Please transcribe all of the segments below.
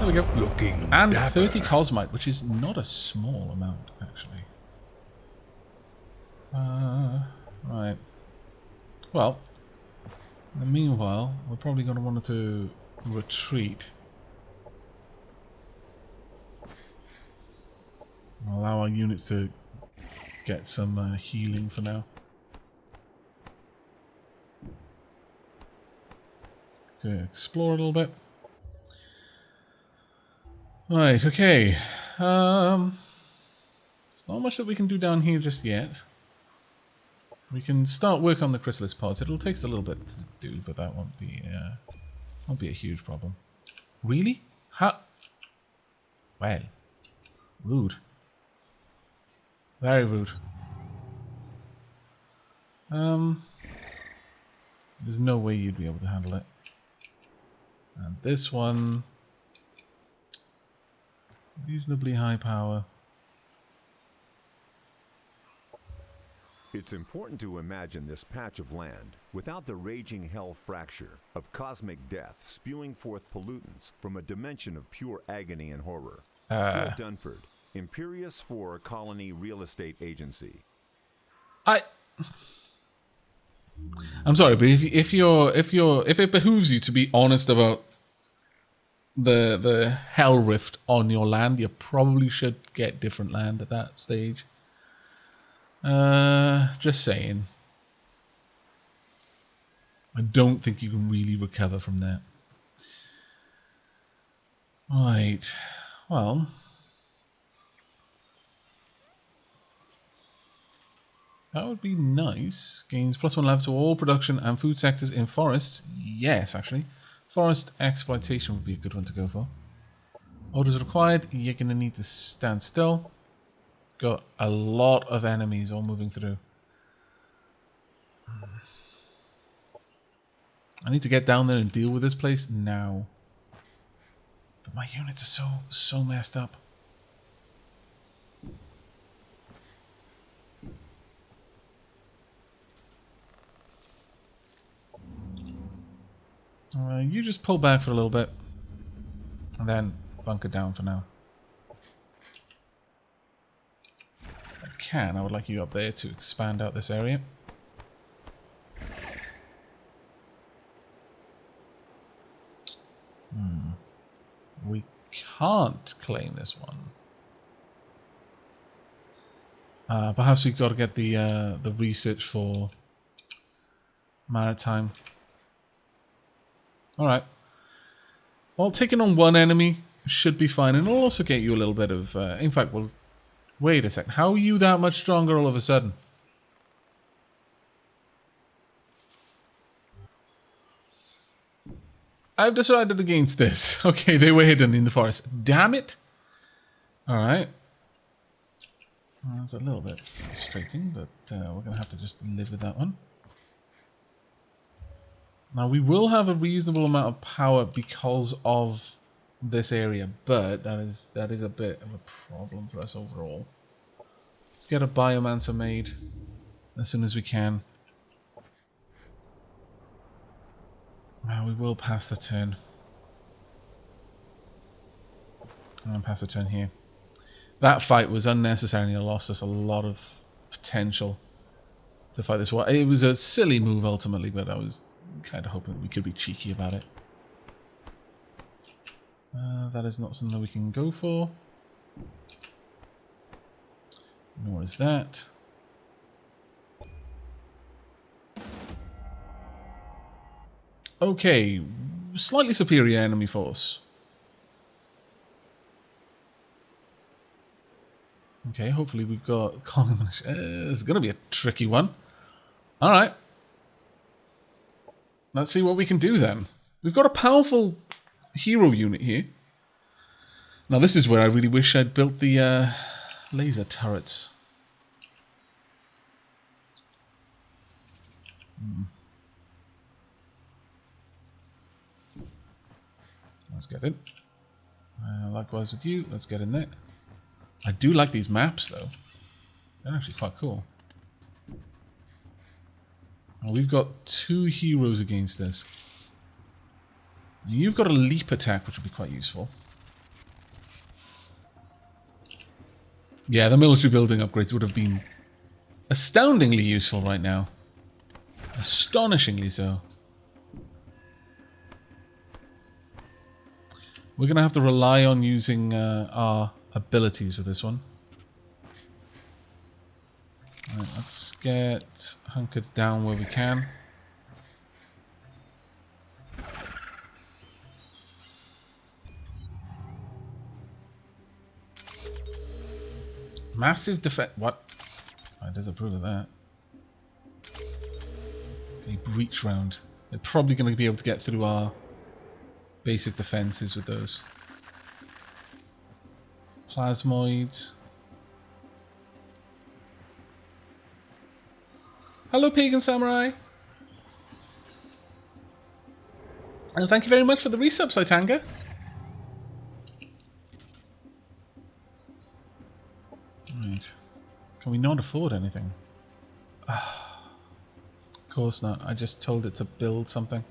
we go. Looking And dapper. 30 cosmite, which is not a small amount, actually. Right. Well, in the meanwhile, we're probably going to want to retreat. Allow our units to get some healing for now. To explore a little bit. Right, okay. There's not much that we can do down here just yet. We can start work on the chrysalis pods. It'll take us a little bit to do, but that won't be a huge problem. Really? How? Well, rude. Very rude. There's no way you'd be able to handle it. And this one, reasonably high power. It's important to imagine this patch of land without the raging hell fracture of cosmic death spewing forth pollutants from a dimension of pure agony and horror. Fort Dunford, Imperius 4 Colony Real Estate Agency. I'm sorry, but if it behooves you to be honest about the hell rift on your land, you probably should get different land at that stage. Just saying. I don't think you can really recover from that. Right. Well. That would be nice. Gains +1 level to all production and food sectors in forests. Yes, actually. Forest exploitation would be a good one to go for. Orders required. You're going to need to stand still. Got a lot of enemies all moving through. I need to get down there and deal with this place now. But my units are so messed up. You just pull back for a little bit. And then bunker down for now. I would like you up there to expand out this area. We can't claim this one. Perhaps we've got to get the research for maritime. Alright. Well, taking on one enemy should be fine, and it'll also get you a little bit of... in fact, we'll... Wait a second. How are you that much stronger all of a sudden? I've decided against this. Okay, they were hidden in the forest. Damn it! Alright. That's a little bit frustrating, but we're going to have to just live with that one. Now, we will have a reasonable amount of power because of this area, but that is a bit of a problem for us overall. Let's get a biomancer made as soon as we can. We will pass the turn. And pass the turn here. That fight was unnecessary and it lost us a lot of potential to fight this war. It was a silly move ultimately, but I was kind of hoping we could be cheeky about it. That is not something that we can go for. Nor is that. Okay, slightly superior enemy force. Okay, hopefully we've got... it's going to be a tricky one. Alright. Let's see what we can do then. We've got a powerful hero unit here. Now this is where I really wish I'd built the laser turrets. Let's get in. Likewise with you, let's get in there. I do like these maps though. They're actually quite cool. Now, we've got 2 heroes against us. You've got a leap attack, which would be quite useful. Yeah, the military building upgrades would have been astoundingly useful right now. Astonishingly so. We're going to have to rely on using our abilities for this one. Right, let's get hunkered down where we can. Massive defense. What? I disapprove of that. A breach round. They're probably going to be able to get through our basic defenses with those. Plasmoids. Hello, Pagan Samurai. And thank you very much for the resub, Saitanga. Right. Can we not afford anything? Of course not. I just told it to build something.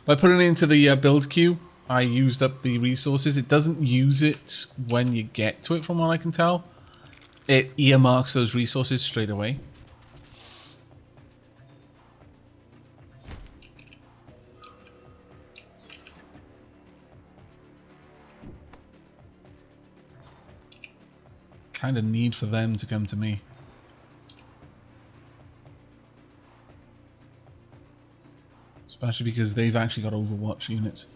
By putting it into the build queue, I used up the resources. It doesn't use it when you get to it, from what I can tell. It earmarks those resources straight away. Kind of need for them to come to me. Especially because they've actually got Overwatch units.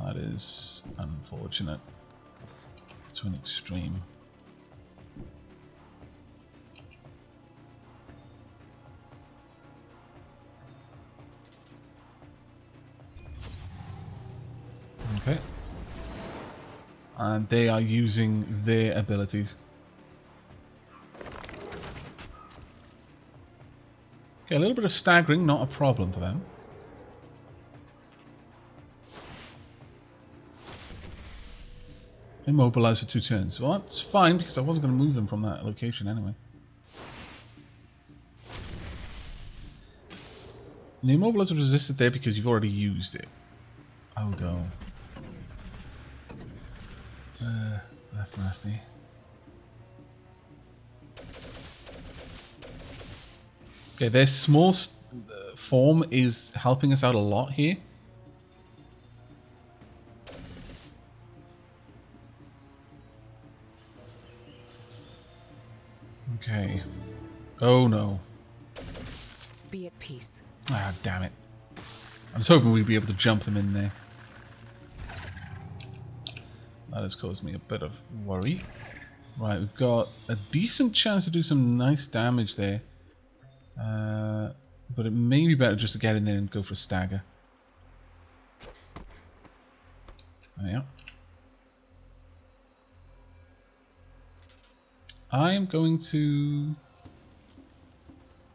That is unfortunate to an extreme. Okay. And they are using their abilities. Okay, a little bit of staggering, not a problem for them. Immobilize for 2 turns. Well, that's fine because I wasn't going to move them from that location anyway. The immobilizer was resisted there because you've already used it. Oh no. That's nasty. Okay, their small form is helping us out a lot here. Okay. Oh no. Be at peace. Ah, damn it. I was hoping we'd be able to jump them in there. That has caused me a bit of worry. Right, we've got a decent chance to do some nice damage there. But it may be better just to get in there and go for a stagger. There we are. I am going to...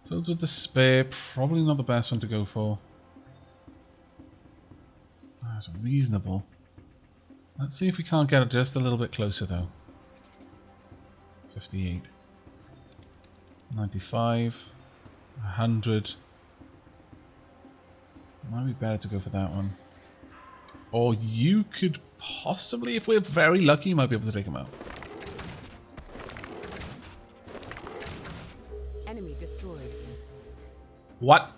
Filled with despair, probably not the best one to go for. That's reasonable. Let's see if we can't get it just a little bit closer though. 58. 95. 100. Might be better to go for that one. Or you could possibly, if we're very lucky, you might be able to take him out. Enemy destroyed. What?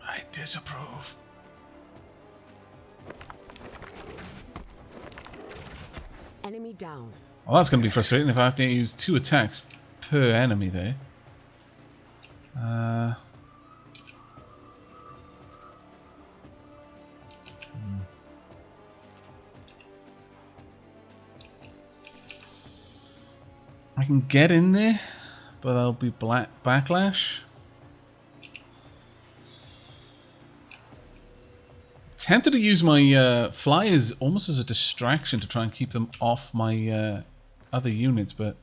I disapprove. Enemy down. Well, that's going to be frustrating if I have to use 2 attacks per enemy there. I can get in there, but there'll be backlash. Tempted to use my flyers almost as a distraction to try and keep them off my other units, but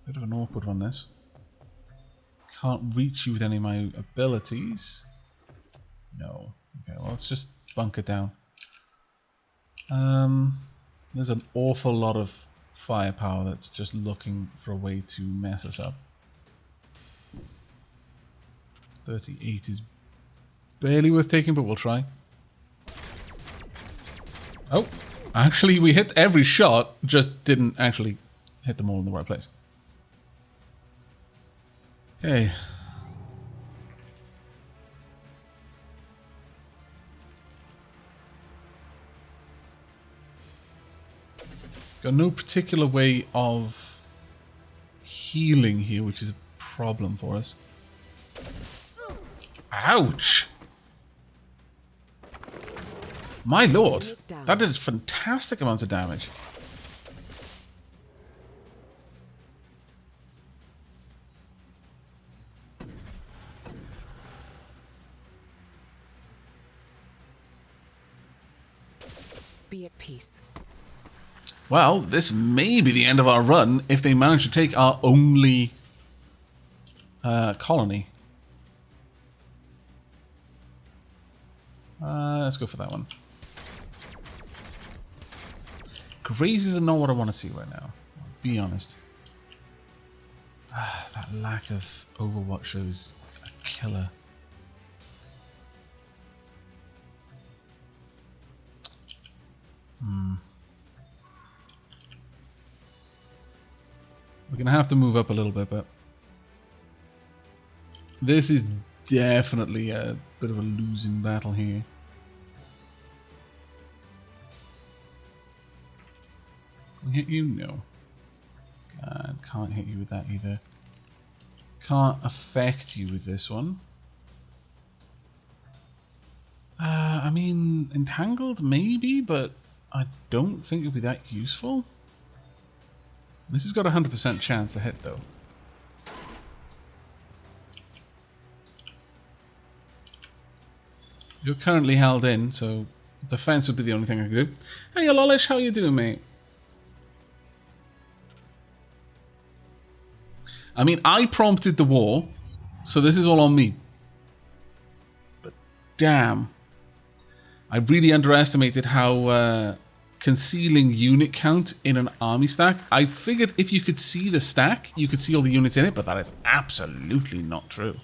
bit of an awkward one this. Can't reach you with any of my abilities. No. Okay, well let's just bunker down. There's an awful lot of firepower that's just looking for a way to mess us up. 38 is barely worth taking, but we'll try. Oh, Actually, we hit every shot, just didn't actually hit them all in the right place. Okay. Got no particular way of healing here, which is a problem for us. Ouch! My lord, that did fantastic amounts of damage. Be at peace. Well, this may be the end of our run if they manage to take our only colony. Let's go for that one. Grazes are not what I want to see right now. I'll be honest. That lack of Overwatch is a killer. We're going to have to move up a little bit, but this is definitely a bit of a losing battle here. Can we hit you? No. God, can't hit you with that either. Can't affect you with this one. I mean, entangled maybe, but I don't think it'll be that useful. This has got a 100% chance to hit, though. You're currently held in, so defense would be the only thing I could do. Hey, Lolish, how you doing, mate? I mean, I prompted the war, so this is all on me. But damn. I really underestimated how concealing unit count in an army stack. I figured if you could see the stack, you could see all the units in it, but that is absolutely not true.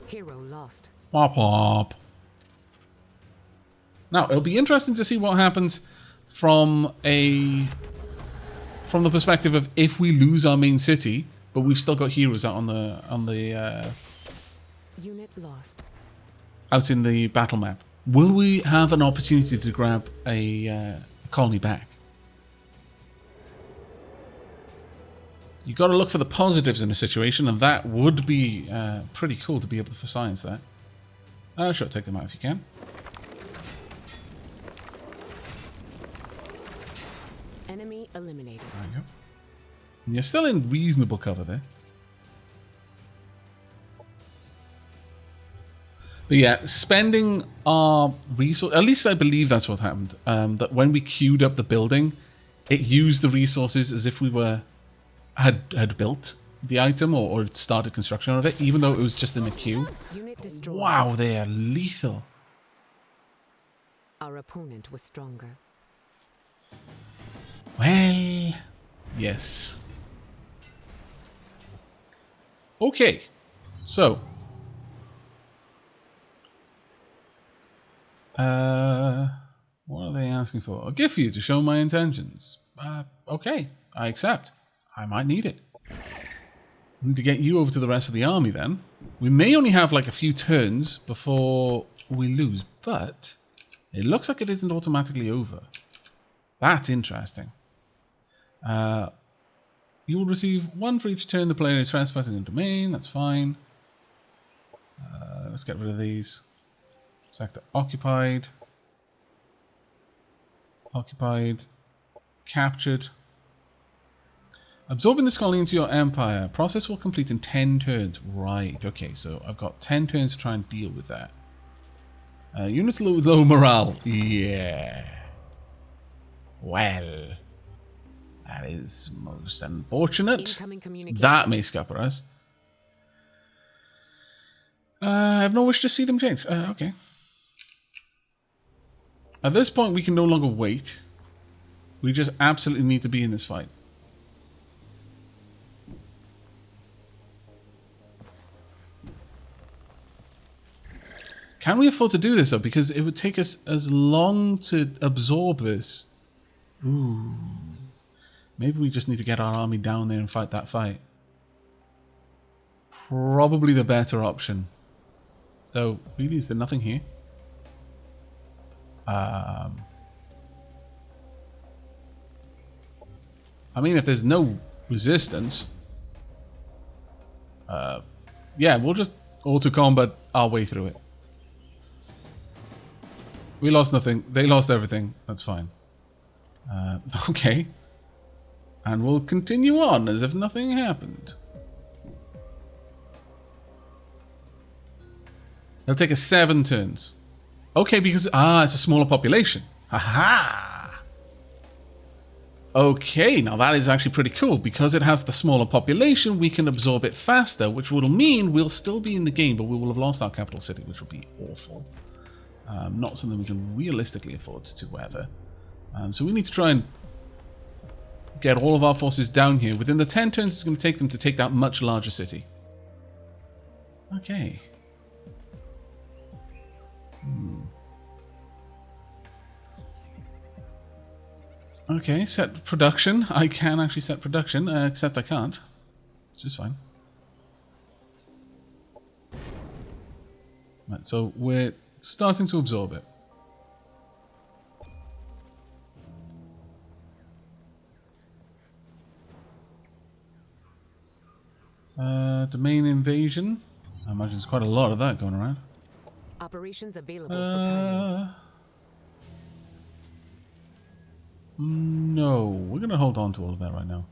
Hero lost. Wop wop. Now, it'll be interesting to see what happens from the perspective of if we lose our main city, but we've still got heroes out on the Unit lost. out in the battle map. Will we have an opportunity to grab a colony back? You've got to look for the positives in a situation, and that would be pretty cool to be able to for science that. Sure, take them out if you can. Enemy eliminated. There you go. And you're still in reasonable cover there. But yeah, spending our resource, at least I believe that's what happened. That when we queued up the building, it used the resources as if we had built the item or had started construction of it, even though it was just in the queue. Unit destroyed. Wow, they are lethal. Our opponent was stronger. Well, yes. Okay, so what are they asking for? A gift for you to show my intentions. Okay, I accept. I might need it. We need to get you over to the rest of the army then. We may only have like a few turns before we lose, but it looks like it isn't automatically over. That's interesting. You will receive 1 for each turn the player is trespassing in domain. That's fine. Let's get rid of these. Sector occupied. Occupied. Captured. Absorbing this colony into your empire. Process will complete in 10 turns. Right, okay, so I've got 10 turns to try and deal with that. Units with low morale. Yeah. Well, that is most unfortunate. That may scupper us. I have no wish to see them change. Okay. At this point, we can no longer wait. We just absolutely need to be in this fight. Can we afford to do this, though? Because it would take us as long to absorb this. Ooh. Maybe we just need to get our army down there and fight that fight. Probably the better option. Though, really, is there nothing here? I mean, if there's no resistance... yeah, we'll just auto-combat our way through it. We lost nothing. They lost everything. That's fine. Okay. And we'll continue on as if nothing happened. It'll take us 7 turns. Okay, because... it's a smaller population. Ha-ha! Okay, now that is actually pretty cool. Because it has the smaller population, we can absorb it faster, which will mean we'll still be in the game, but we will have lost our capital city, which will be awful. Not something we can realistically afford to weather. So we need to try and get all of our forces down here. Within the 10 turns it's going to take them to take that much larger city. Okay. Okay, set production. I can actually set production, except I can't. Which is fine. Right, so we're starting to absorb it. Domain invasion. I imagine there's quite a lot of that going around. Operations available for planning. No, we're going to hold on to all of that right now.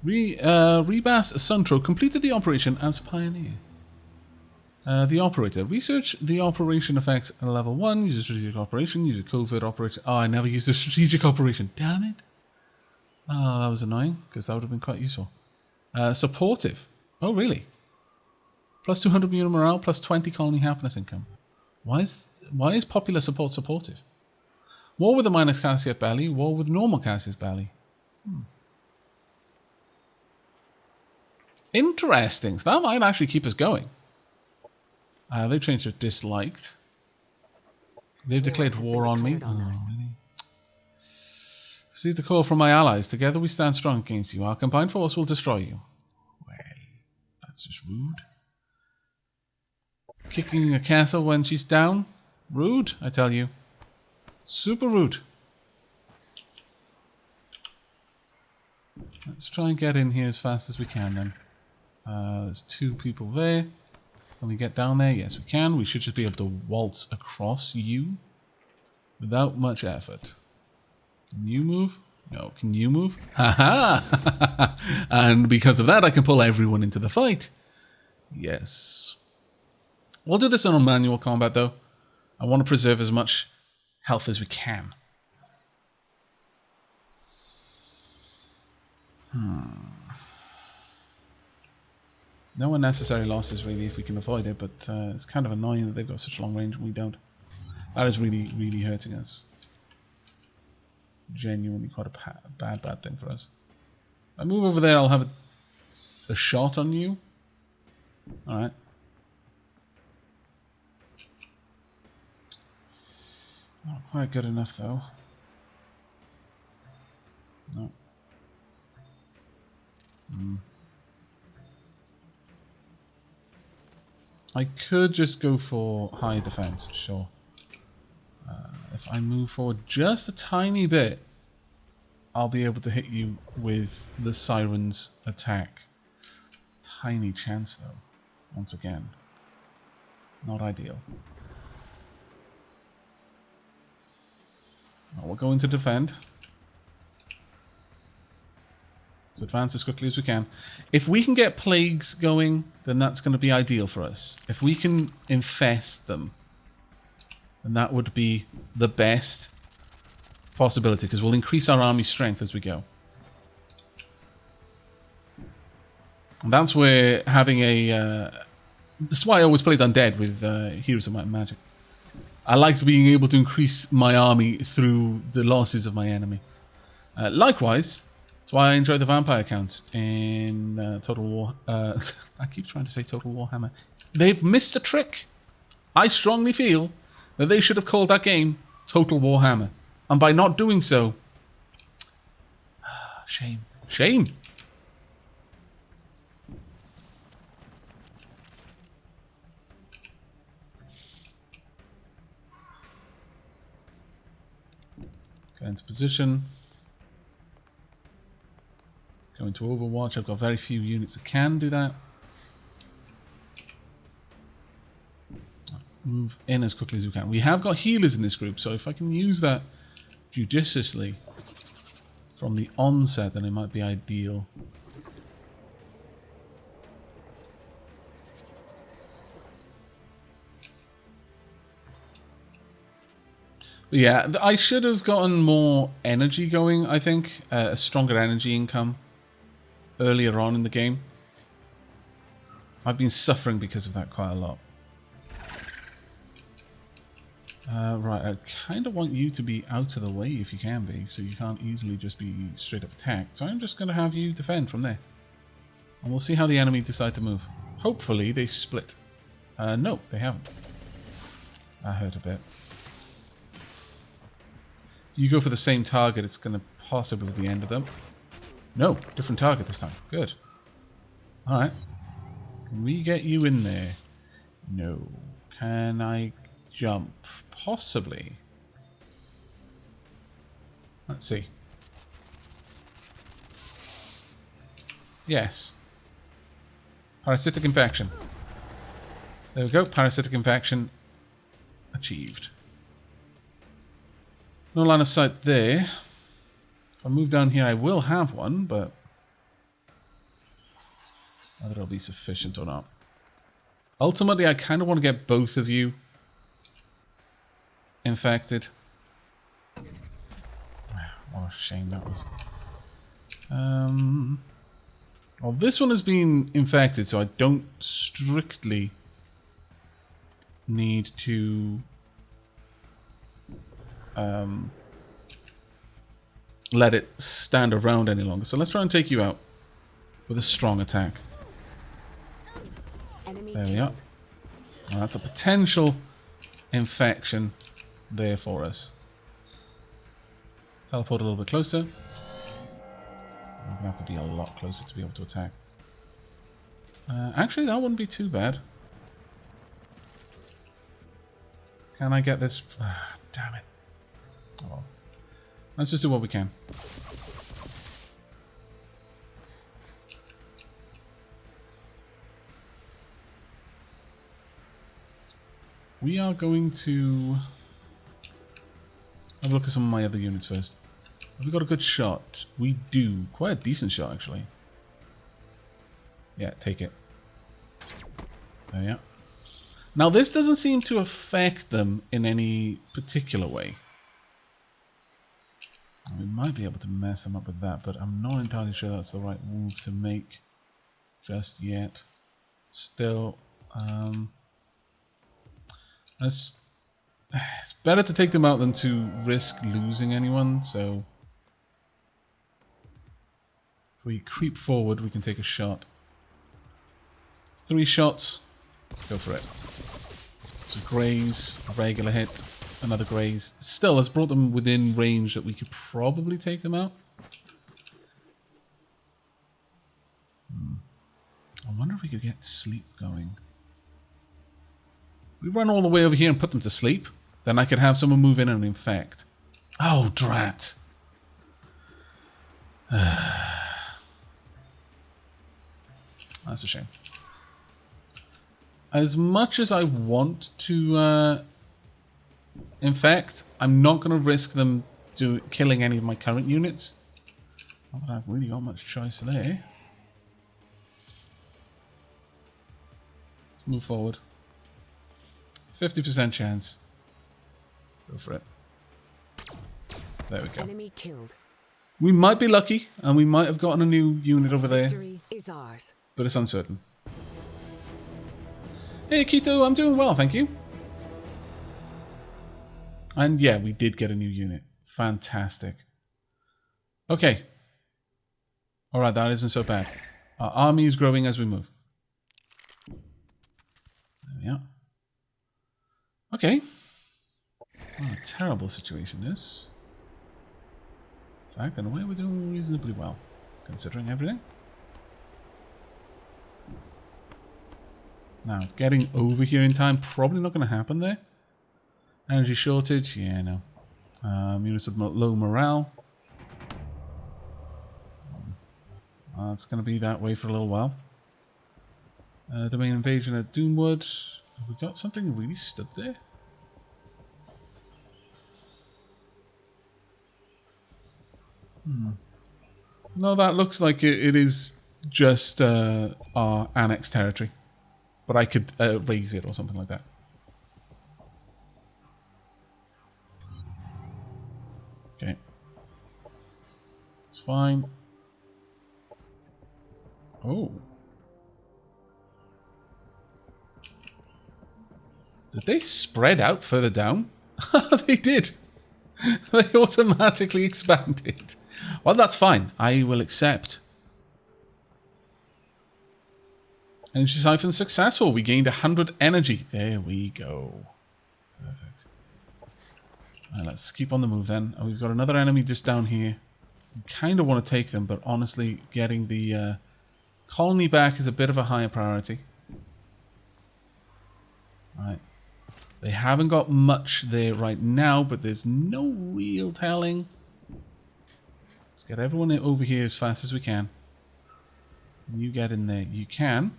Rebas Suntro completed the operation as pioneer. The operator. Research the operation effects at level 1. Use a strategic operation. Use a covert operation. Oh, I never used a strategic operation. Damn it. Oh, that was annoying, because that would have been quite useful. Supportive. Oh, really? Plus 200 unit morale, plus 20 colony happiness income. Why is popular support supportive? War with the minus Cassius Belly, war with normal Cassius Belly. Interesting. So that might actually keep us going. They've changed to disliked. They've declared war on me. Oh, really? Received a call from my allies. Together we stand strong against you. Our combined force will destroy you. Well, that's just rude. Kicking a castle when she's down? Rude, I tell you. Super rude. Let's try and get in here as fast as we can then. There's 2 people there. Can we get down there? Yes, we can. We should just be able to waltz across you without much effort. Can you move? No. Can you move? Ha-ha! And because of that, I can pull everyone into the fight. Yes. We'll do this on manual combat, though. I want to preserve as much health as we can. No unnecessary losses, really, if we can avoid it, but it's kind of annoying that they've got such long range and we don't. That is really, really hurting us. Genuinely quite a bad thing for us. If I move over there, I'll have a shot on you. Alright. Not quite good enough, though. No. I could just go for high defense, sure. If I move forward just a tiny bit, I'll be able to hit you with the Siren's attack. Tiny chance, though. Once again. Not ideal. Well, we're going to defend. Let's advance as quickly as we can. If we can get plagues going, then that's going to be ideal for us. If we can infest them, then that would be the best possibility, because we'll increase our army strength as we go. And that's where having a... that's why I always played Undead with Heroes of Might and Magic. I liked being able to increase my army through the losses of my enemy. Likewise, That's why I enjoy the vampire counts in Total War. I keep trying to say Total Warhammer. They've missed a trick. I strongly feel that they should have called that game Total Warhammer. And by not doing so... shame. Shame. Get into position. Go into Overwatch. I've got very few units that can do that. Move in as quickly as we can. We have got healers in this group, so if I can use that judiciously from the onset, then it might be ideal. But yeah, I should have gotten more energy going, I think. A stronger energy income earlier on in the game. I've been suffering because of that quite a lot. Right, I kind of want you to be out of the way if you can be, so you can't easily just be straight up attacked. So I'm just going to have you defend from there. And we'll see how the enemy decide to move. Hopefully they split. No, they haven't. That hurt a bit. If you go for the same target, it's going to possibly be the end of them. No, different target this time. Good. Alright. Can we get you in there? No. Can I jump? Possibly. Let's see. Yes. Parasitic infection. There we go. Parasitic infection achieved. No line of sight there. If I move down here, I will have one, but whether it'll be sufficient or not. Ultimately, I kind of want to get both of you infected. What a shame that was. Well, this one has been infected, so I don't strictly need to let it stand around any longer. So let's try and take you out with a strong attack. There we are. Well, that's a potential infection there for us. Teleport a little bit closer. I'm going to have to be a lot closer to be able to attack. Actually, that wouldn't be too bad. Can I get this? Damn it. Oh, well. Let's just do what we can. We are going to have a look at some of my other units first. Have we got a good shot? We do. Quite a decent shot, actually. Yeah, take it. There we are. Now, this doesn't seem to affect them in any particular way. We might be able to mess them up with that, but I'm not entirely sure that's the right move to make just yet. Still, it's better to take them out than to risk losing anyone, so if we creep forward, we can take a shot. 3 shots, go for it. So graze, a regular hit, another graze. Still, has brought them within range that we could probably take them out. I wonder if we could get sleep going. We run all the way over here and put them to sleep. Then I could have someone move in and infect. Oh, drat. That's a shame. As much as I want to infect, I'm not going to risk them killing any of my current units. Not that I've really got much choice there. Let's move forward. 50% chance. Go for it. There we go. Enemy killed. We might be lucky, and we might have gotten a new unit over there. Victory is ours. But it's uncertain. Hey, Keto, I'm doing well, thank you. And yeah, we did get a new unit. Fantastic. Okay. Alright, that isn't so bad. Our army is growing as we move. There we are. Okay. What a terrible situation this. In fact, in a way we're doing reasonably well, considering everything. Now, getting over here in time, probably not going to happen there. Energy shortage, yeah, no. Units with low morale. It's going to be that way for a little while. Domain invasion at Doomwood. Have we got something really stood there? No, that looks like it is just our annexed territory. But I could raise it or something like that. Okay. It's fine. Oh. Did they spread out further down? They did. They automatically expanded. Well, that's fine. I will accept. Energy siphon successful. We gained 100 energy. There we go. Perfect. Right, let's keep on the move then. Oh, we've got another enemy just down here. We kind of want to take them, but honestly, getting the colony back is a bit of a higher priority. Right. They haven't got much there right now, but there's no real telling. Let's get everyone over here as fast as we can. You get in there. You can.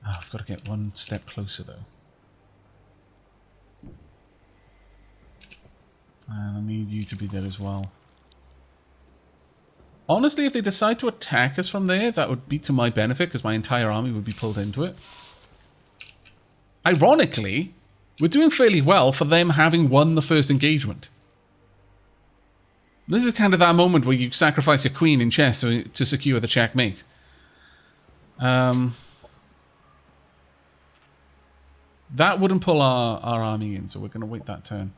Oh, I've got to get one step closer, though. And I need you to be there as well. Honestly, if they decide to attack us from there, that would be to my benefit, because my entire army would be pulled into it. Ironically, we're doing fairly well for them having won the first engagement. This is kind of that moment where you sacrifice your queen in chess to secure the checkmate. That wouldn't pull our army in, so we're going to wait that turn.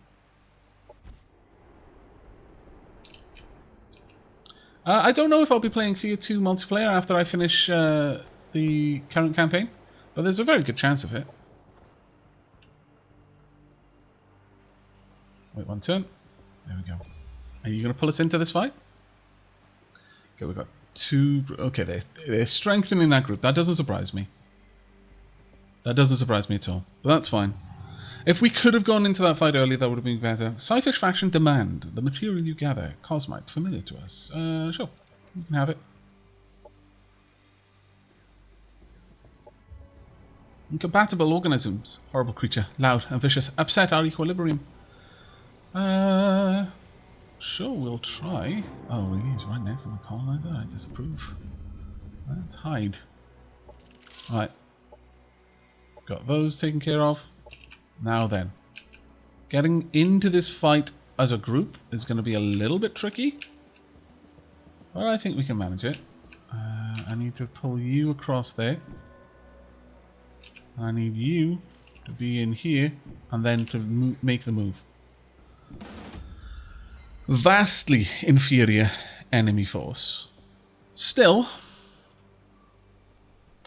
I don't know if I'll be playing Thea 2 multiplayer after I finish the current campaign, but there's a very good chance of it. Wait one turn. There we go. Are you going to pull us into this fight? Okay, we've got two... Okay, they're strengthening that group. That doesn't surprise me. That doesn't surprise me at all. But that's fine. If we could have gone into that fight earlier, that would have been better. Sci-fish faction demand. The material you gather. Cosmite. Familiar to us. Sure. You can have it. Incompatible organisms. Horrible creature. Loud and vicious. Upset our equilibrium. Sure, we'll try. Oh, really? He's right next to the colonizer? I disapprove. Let's hide. Right. Got those taken care of. Now then. Getting into this fight as a group is going to be a little bit tricky. But I think we can manage it. I need to pull you across there. I need you to be in here and then to make the move. Vastly inferior enemy force. Still,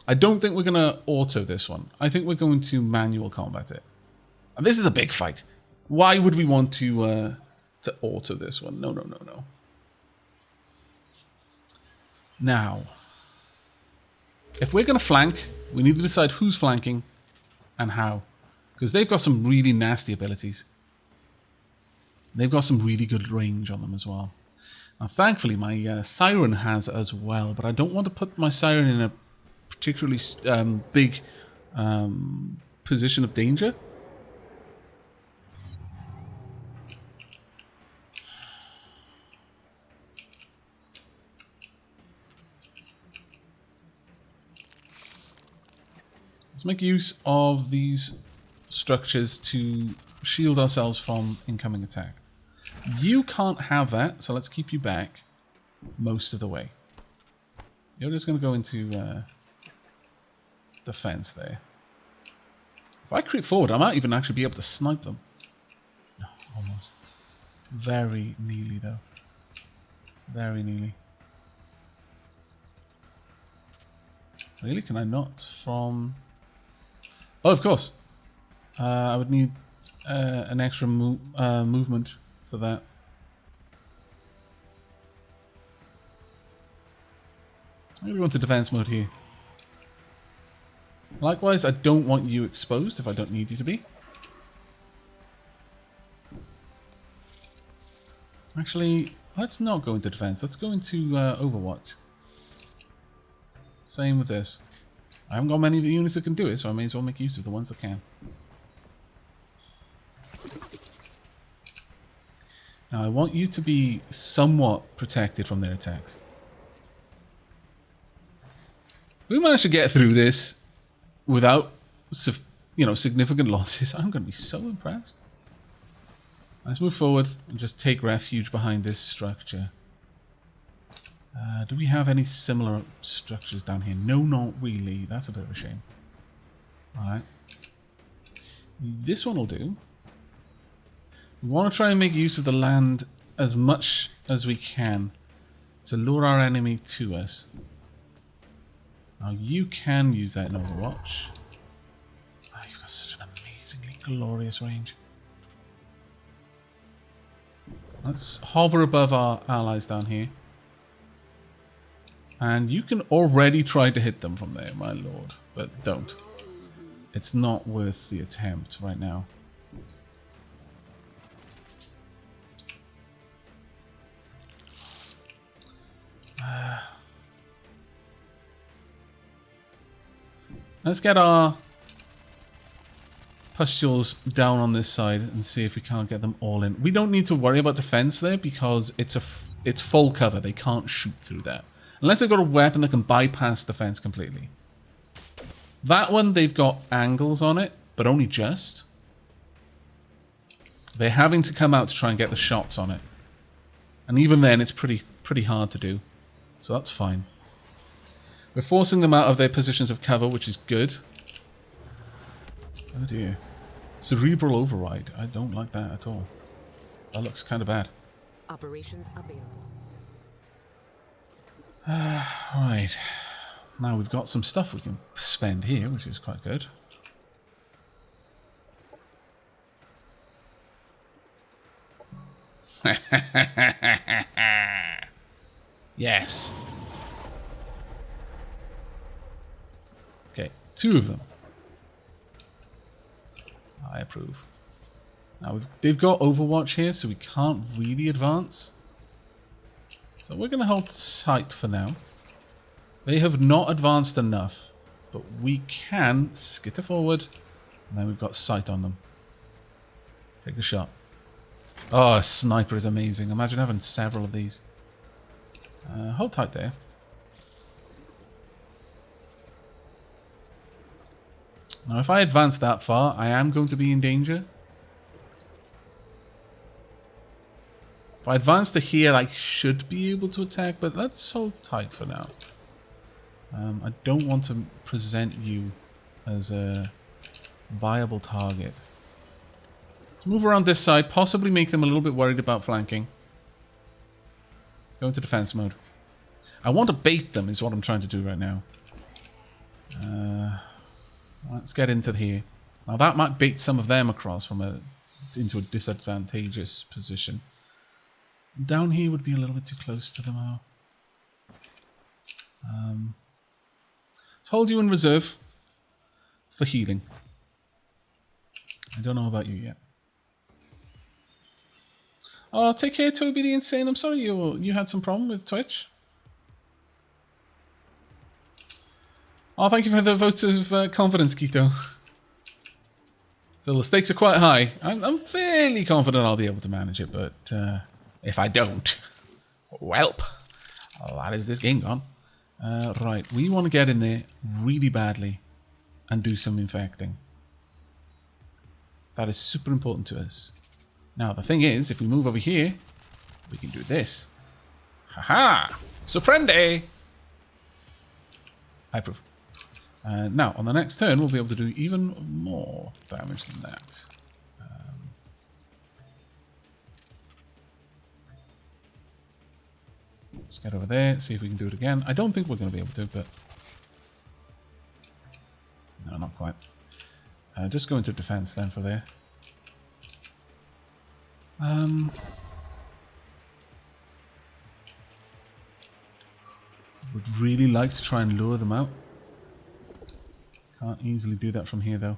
I don't think we're going to auto this one. I think we're going to manual combat it. And this is a big fight. Why would we want to auto this one? No, no, no, no. Now, if we're going to flank, we need to decide who's flanking and how. Because they've got some really nasty abilities. They've got some really good range on them as well. Now, thankfully, my Siren has as well, but I don't want to put my Siren in a particularly big position of danger. Let's make use of these structures to shield ourselves from incoming attack. You can't have that, so let's keep you back most of the way. You're just going to go into defense there. If I creep forward, I might even actually be able to snipe them. No, almost. Very nearly, though. Very nearly. Really? Can I not from... Oh, of course. I would need an extra movement for that. I'm going to go into defense mode here. Likewise, I don't want you exposed if I don't need you to be. Actually, let's not go into defense. Let's go into Overwatch. Same with this. I haven't got many of the units that can do it, so I may as well make use of the ones that can. Now, I want you to be somewhat protected from their attacks. We managed to get through this without, significant losses. I'm going to be so impressed. Let's move forward and just take refuge behind this structure. Do we have any similar structures down here? No, not really. That's a bit of a shame. Alright. This one will do. We want to try and make use of the land as much as we can to lure our enemy to us. Now you can use that in Overwatch. Oh, you've got such an amazingly glorious range. Let's hover above our allies down here. And you can already try to hit them from there, my lord. But don't. It's not worth the attempt right now. Let's get our pustules down on this side and see if we can't get them all in. We don't need to worry about defense there because it's full cover. They can't shoot through that. Unless they've got a weapon that can bypass defense completely. That one, they've got angles on it, but only just. They're having to come out to try and get the shots on it. And even then, it's pretty hard to do. So that's fine. We're forcing them out of their positions of cover, which is good. Oh dear. Cerebral override. I don't like that at all. That looks kind of bad. Operations available. Right. Now we've got some stuff we can spend here, which is quite good. Yes. Okay, 2 of them. I approve. Now they've got Overwatch here, so we can't really advance. So we're going to hold tight for now. They have not advanced enough, but we can skitter forward, and then we've got sight on them. Take the shot. Oh, a sniper is amazing. Imagine having several of these. Hold tight there. Now, if I advance that far, I am going to be in danger. If I advance to here, I should be able to attack, but let's hold tight for now. I don't want to present you as a viable target. Let's move around this side, possibly make them a little bit worried about flanking. Go into defense mode. I want to bait them is what I'm trying to do right now. Let's get into here. Now that might bait some of them across into a disadvantageous position. Down here would be a little bit too close to them all. Let's hold you in reserve for healing. I don't know about you yet. Oh, take care, Toby the Insane. I'm sorry you had some problem with Twitch. Oh, thank you for the vote of confidence, Keto. So the stakes are quite high. I'm fairly confident I'll be able to manage it, but if I don't, welp, that is this game gone. Right, we want to get in there really badly and do some infecting. That is super important to us. Now, the thing is, if we move over here, we can do this. Haha! Sorprende! I approve. Now, on the next turn, we'll be able to do even more damage than that. Let's get over there, see if we can do it again. I don't think we're going to be able to, but not quite. Just go into defense then for there. Would really like to try and lure them out. Can't easily do that from here though.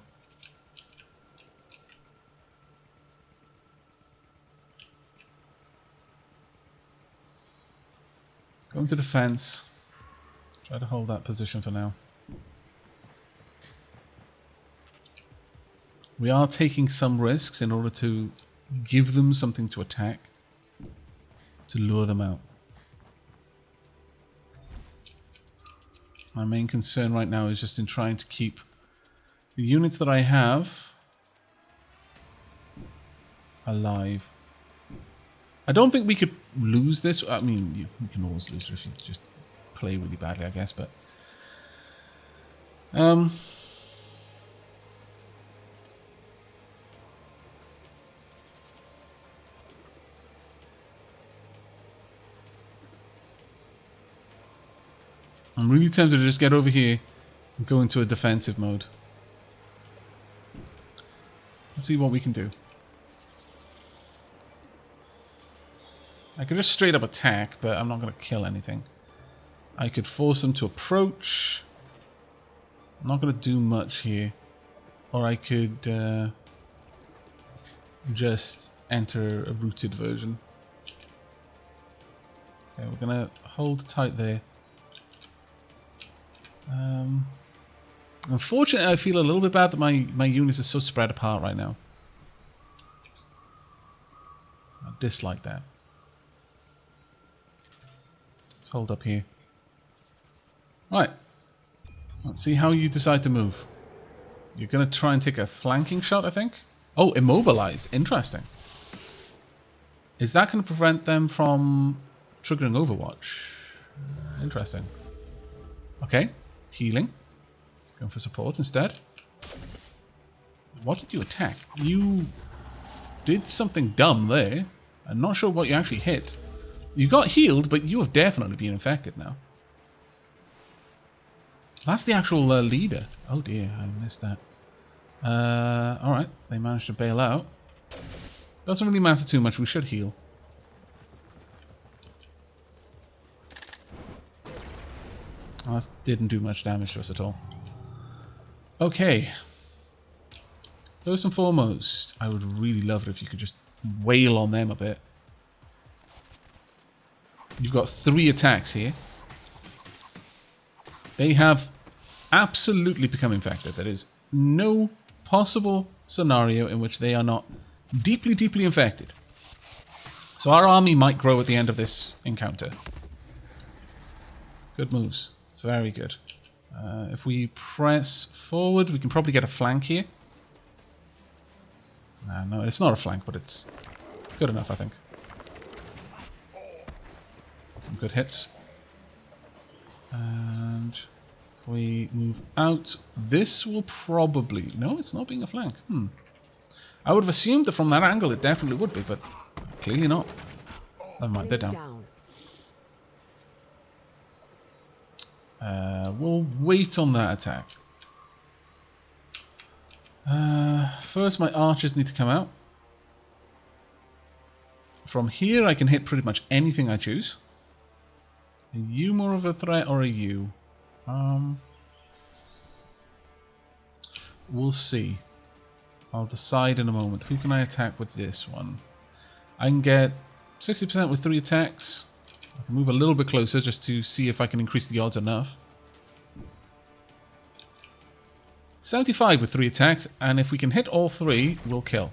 Go into defense. Try to hold that position for now. We are taking some risks in order to give them something to attack, to lure them out. My main concern right now is just in trying to keep the units that I have alive. I don't think we could lose this. I mean, you can always lose if you just play really badly, I guess, but... I'm really tempted to just get over here and go into a defensive mode. Let's see what we can do. I could just straight up attack, but I'm not going to kill anything. I could force them to approach. I'm not going to do much here. Or I could just enter a rooted version. Okay, we're going to hold tight there. Unfortunately, I feel a little bit bad that my units are so spread apart right now. I dislike that. Let's hold up here. Right. Let's see how you decide to move. You're going to try and take a flanking shot, I think. Oh, immobilize. Interesting. Is that going to prevent them from triggering Overwatch? Interesting. Okay. Healing. Going for support instead. What did you attack? You did something dumb there. I'm not sure what you actually hit. You got healed, but you have definitely been infected now. That's the actual leader. Oh dear, I missed that. Alright, they managed to bail out. Doesn't really matter too much, we should heal. Oh, that didn't do much damage to us at all. Okay. First and foremost, I would really love it if you could just wail on them a bit. You've got 3 attacks here. They have absolutely become infected. There is no possible scenario in which they are not deeply, deeply infected. So our army might grow at the end of this encounter. Good moves. Very good. If we press forward, we can probably get a flank here. No, it's not a flank, but it's good enough, I think. Some good hits. And if we move out, this will probably... No, it's not being a flank. I would have assumed that from that angle it definitely would be, but clearly not. Never mind, they're down. We'll wait on that attack. First, my archers need to come out. From here, I can hit pretty much anything I choose. Are you more of a threat, or are you? We'll see. I'll decide in a moment. Who can I attack with this one? I can get 60% with 3 attacks. I can move a little bit closer just to see if I can increase the odds enough. 75 with 3 attacks, and if we can hit all 3, we'll kill.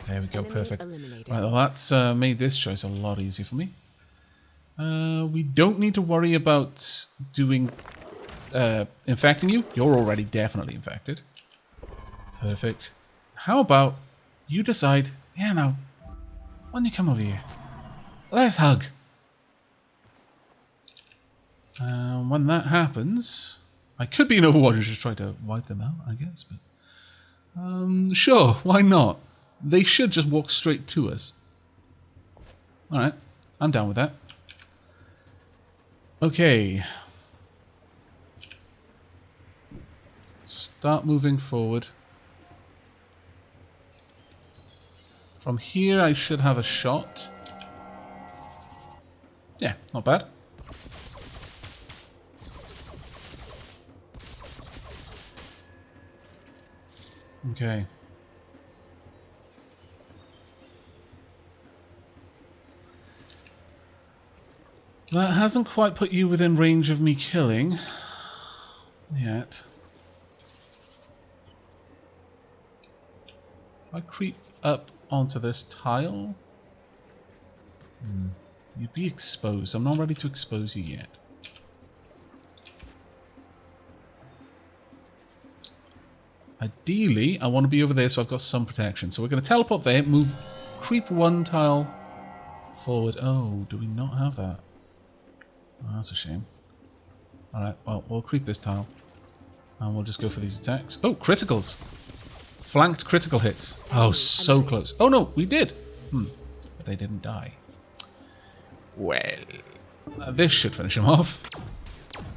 There we go, perfect. Right, well, that's made this choice a lot easier for me. We don't need to worry about doing infecting you. You're already definitely infected. Perfect. How about you decide, yeah, now, why don't you come over here? Let's hug. When that happens, I could be an Overwatch and just try to wipe them out, I guess. But sure, why not? They should just walk straight to us. Alright, I'm down with that. Okay. Start moving forward. From here, I should have a shot. Yeah, not bad. Okay. That hasn't quite put you within range of me killing yet. If I creep up onto this tile, you'd be exposed. I'm not ready to expose you yet. Ideally, I want to be over there so I've got some protection. So we're going to teleport there, move, creep one tile forward. Oh, do we not have that? Oh, that's a shame. Alright, well, we'll creep this tile. And we'll just go for these attacks. Oh, criticals! Flanked critical hits. Oh, so close. Oh no, we did! But they didn't die. Well, this should finish him off.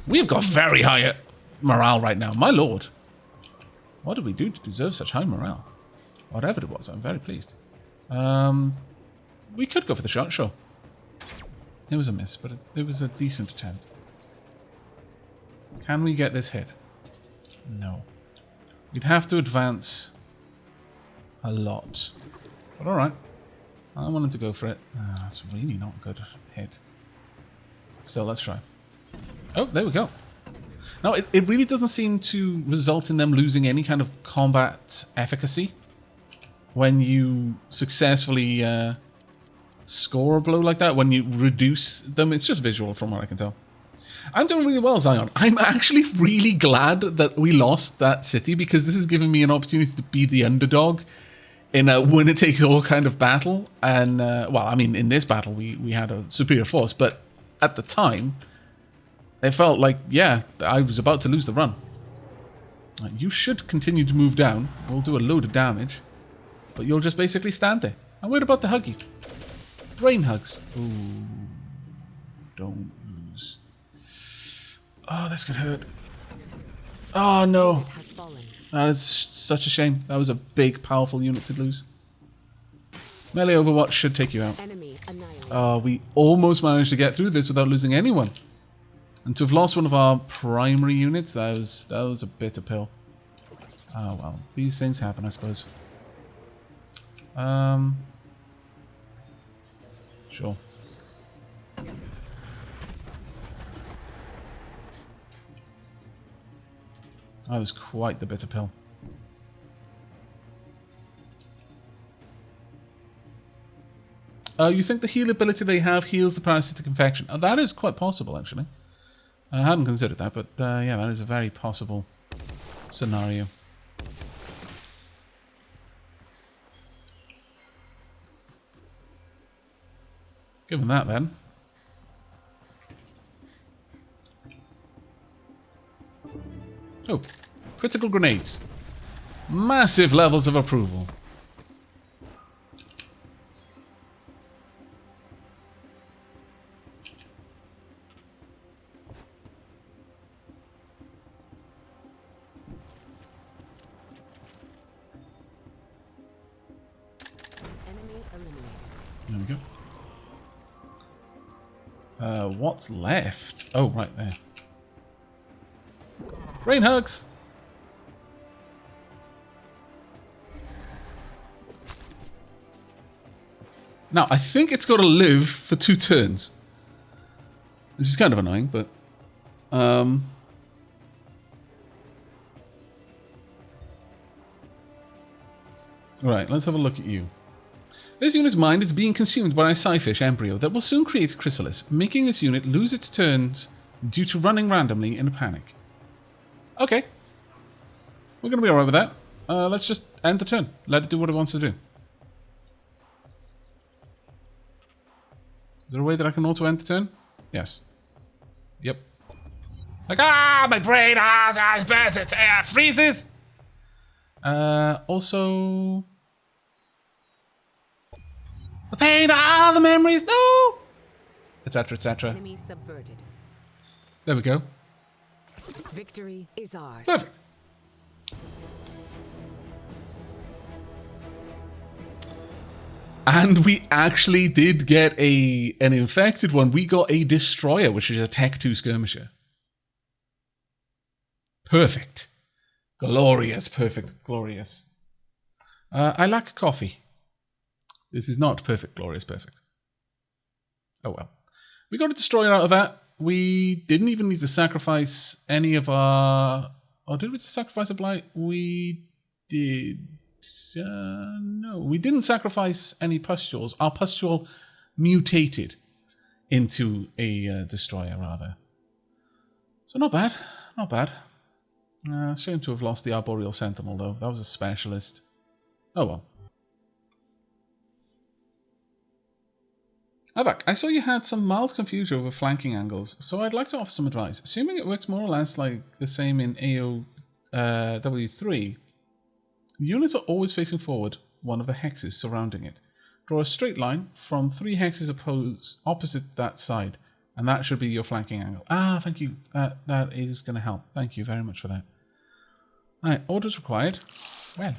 We've got very high morale right now, my lord. What did we do to deserve such high morale? Whatever it was, I'm very pleased. We could go for the shot, sure. It was a miss, but it was a decent attempt. Can we get this hit? No. We'd have to advance a lot. But alright. I wanted to go for it. That's really not a good hit. Still, let's try. Oh, there we go. Now, it really doesn't seem to result in them losing any kind of combat efficacy when you successfully score a blow like that. When you reduce them, it's just visual from what I can tell. I'm doing really well, Zion. I'm actually really glad that we lost that city because this has given me an opportunity to be the underdog in a winner-takes-all kind of battle. And, well, I mean, in this battle, we had a superior force, but at the time, it felt like, yeah, I was about to lose the run. You should continue to move down. We'll do a load of damage, but you'll just basically stand there. And we're about to hug you. Brain hugs. Ooh, don't lose. Oh, this could hurt. Oh, no. That is such a shame. That was a big, powerful unit to lose. Melee Overwatch should take you out. Oh, we almost managed to get through this without losing anyone. And to have lost one of our primary units, that was a bitter pill. Oh, well. These things happen, I suppose. Sure. That was quite the bitter pill. You think the heal ability they have heals the parasitic infection? Oh, that is quite possible, actually. I hadn't considered that, but yeah, that is a very possible scenario. Given that, then. Oh, critical grenades. Massive levels of approval. There we go. What's left? Oh, right there. Brain hugs! Now, I think it's got to live for 2 turns. Which is kind of annoying, but... Right, let's have a look at you. This unit's mind is being consumed by a sci-fish embryo that will soon create a chrysalis, making this unit lose its turns due to running randomly in a panic. Okay. We're going to be alright with that. Let's just end the turn. Let it do what it wants to do. Is there a way that I can auto-end the turn? Yes. Yep. Like, my brain, it freezes! Also... The pain, the memories, no! Etc, etc. Enemy subverted. There we go. Victory is ours. Perfect. And we actually did get an infected one. We got a destroyer, which is a Tech 2 skirmisher. Perfect. Glorious. Perfect. Glorious. I lack coffee. This is not perfect, glorious, perfect. Oh well. We got a destroyer out of that. We didn't even need to sacrifice any of our... Or did we sacrifice a blight? We did... no, we didn't sacrifice any pustules. Our pustule mutated into a destroyer, rather. So not bad. Not bad. Shame to have lost the Arboreal Sentinel, though. That was a specialist. Oh well. Aavak, I saw you had some mild confusion over flanking angles, so I'd like to offer some advice. Assuming it works more or less like the same in AOW3, units are always facing forward one of the hexes surrounding it. Draw a straight line from 3 hexes opposite that side, and that should be your flanking angle. Ah, thank you. That is going to help. Thank you very much for that. Alright, orders required. Well.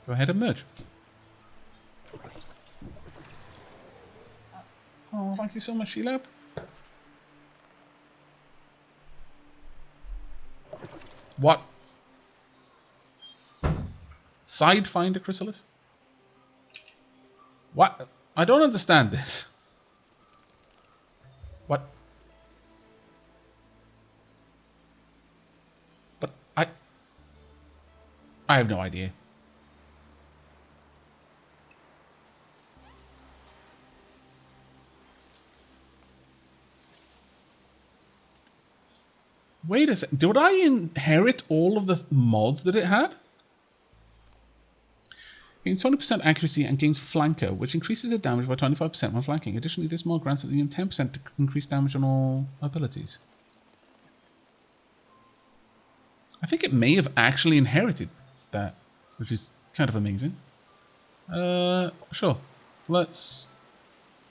Go ahead and merge. Oh, thank you so much, Sheila. What? Side finder chrysalis? What? I don't understand this. What? But I have no idea. Wait a second. Did I inherit all of the mods that it had? Gains 20% accuracy and gains flanker, which increases the damage by 25% when flanking. Additionally, this mod grants the 10% to increase damage on all abilities. I think it may have actually inherited that, which is kind of amazing. Sure. Let's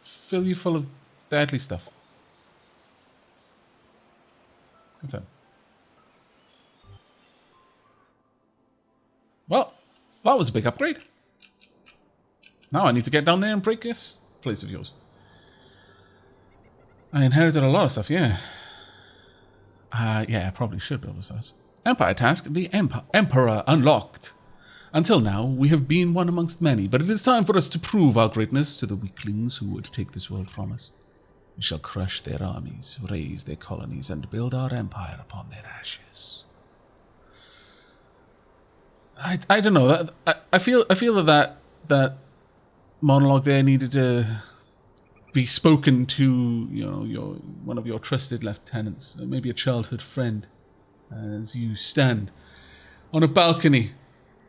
fill you full of deadly stuff. Confirm. Well, that was a big upgrade. Now I need to get down there and break this place of yours. I inherited a lot of stuff, yeah. Yeah, I probably should build this. Empire task, the Emperor unlocked. Until now, we have been one amongst many, but it is time for us to prove our greatness to the weaklings who would take this world from us. We shall crush their armies, raise their colonies, and build our empire upon their ashes. I don't know. I feel that monologue there needed to be spoken to, you know, one of your trusted lieutenants, maybe a childhood friend, as you stand on a balcony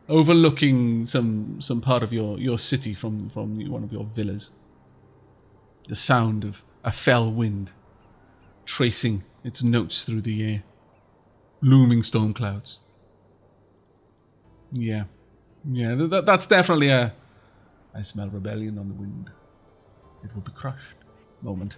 overlooking some part of your city from one of your villas. The sound of a fell wind tracing its notes through the air. Looming storm clouds. Yeah. Yeah, that's definitely I smell rebellion on the wind. It will be crushed. Moment.